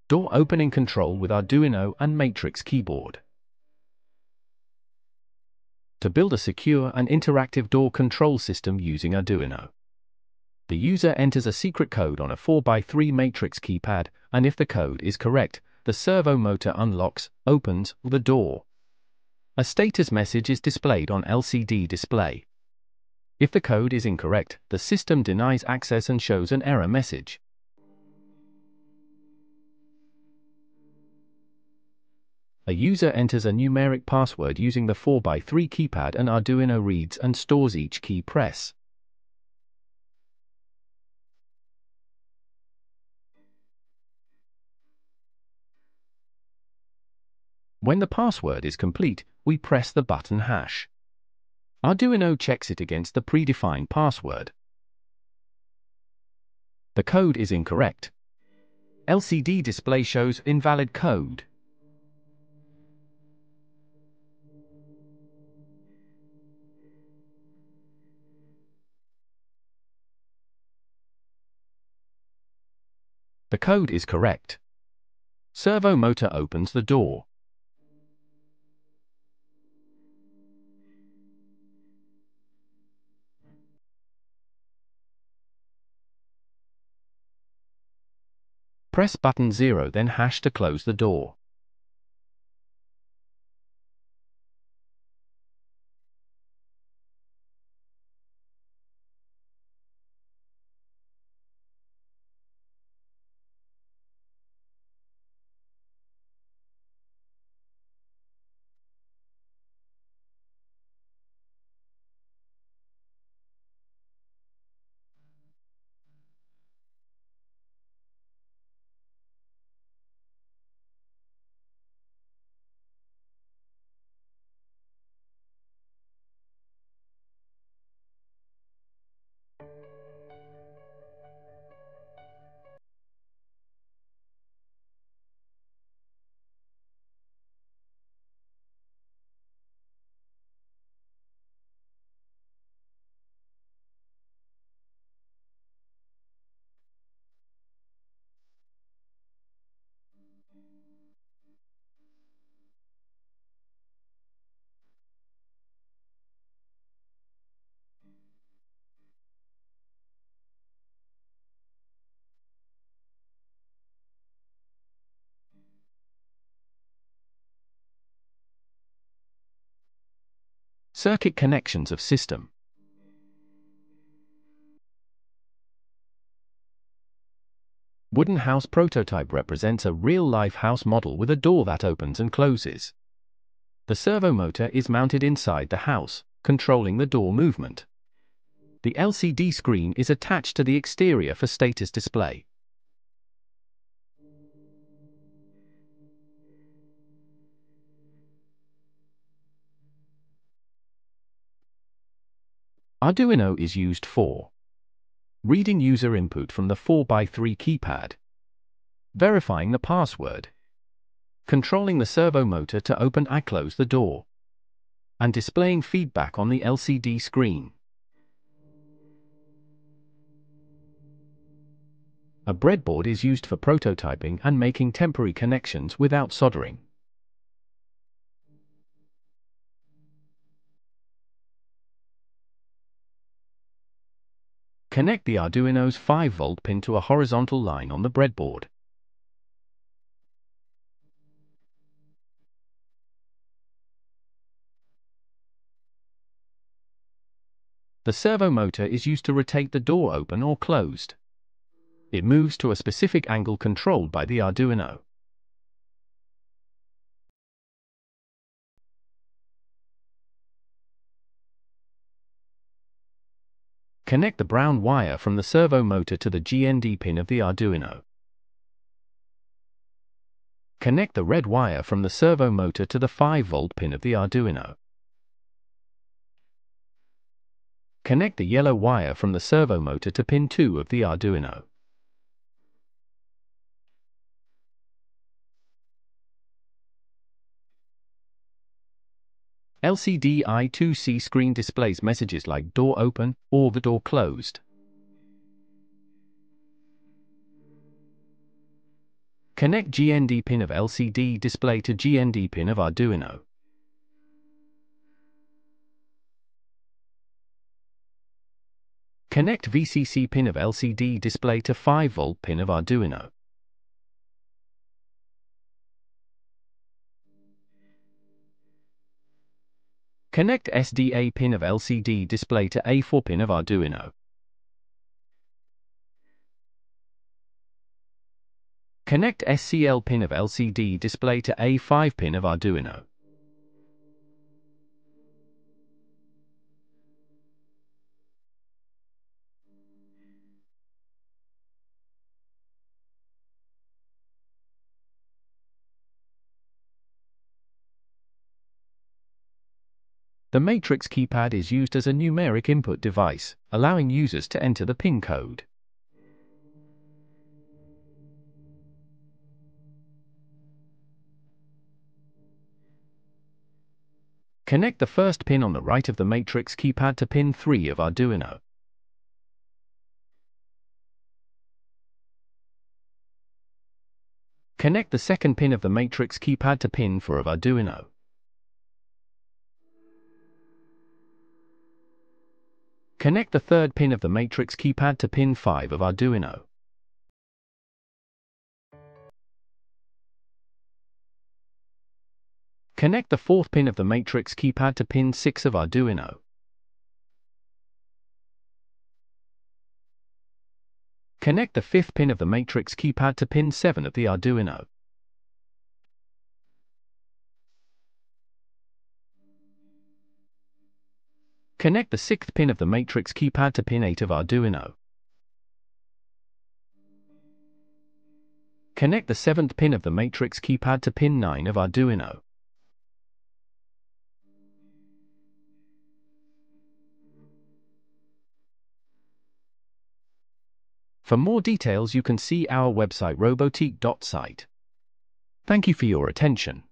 Door opening control with Arduino and matrix keyboard. To build a secure and interactive door control system using Arduino, the user enters a secret code on a 4x3 matrix keypad, and if the code is correct, the servo motor unlocks, opens the door. A status message is displayed on LCD display. If the code is incorrect, the system denies access and shows an error message. A user enters a numeric password using the 4x3 keypad, and Arduino reads and stores each key press. When the password is complete, we press the button hash. Arduino checks it against the predefined password. The code is incorrect. LCD display shows invalid code. The code is correct. Servo motor opens the door. Press button 0 then hash to close the door. Circuit connections of system. Wooden house prototype represents a real-life house model with a door that opens and closes. The servo motor is mounted inside the house, controlling the door movement. The LCD screen is attached to the exterior for status display. Arduino is used for reading user input from the 4x3 keypad, verifying the password, controlling the servo motor to open and close the door, and displaying feedback on the LCD screen. A breadboard is used for prototyping and making temporary connections without soldering. Connect the Arduino's 5-volt pin to a horizontal line on the breadboard. The servo motor is used to rotate the door open or closed. It moves to a specific angle controlled by the Arduino. Connect the brown wire from the servo motor to the GND pin of the Arduino. Connect the red wire from the servo motor to the 5-volt pin of the Arduino. Connect the yellow wire from the servo motor to pin 2 of the Arduino. LCD I2C screen displays messages like door open or the door closed. Connect GND pin of LCD display to GND pin of Arduino. Connect VCC pin of LCD display to 5V pin of Arduino. Connect SDA pin of LCD display to A4 pin of Arduino. Connect SCL pin of LCD display to A5 pin of Arduino. The matrix keypad is used as a numeric input device, allowing users to enter the pin code. Connect the first pin on the right of the matrix keypad to pin 3 of Arduino. Connect the second pin of the matrix keypad to pin 4 of Arduino. Connect the third pin of the matrix keypad to pin 5 of Arduino. Connect the fourth pin of the matrix keypad to pin 6 of Arduino. Connect the fifth pin of the matrix keypad to pin 7 of the Arduino. Connect the sixth pin of the matrix keypad to pin 8 of Arduino. Connect the seventh pin of the matrix keypad to pin 9 of Arduino. For more details you can see our website robotique.site. Thank you for your attention.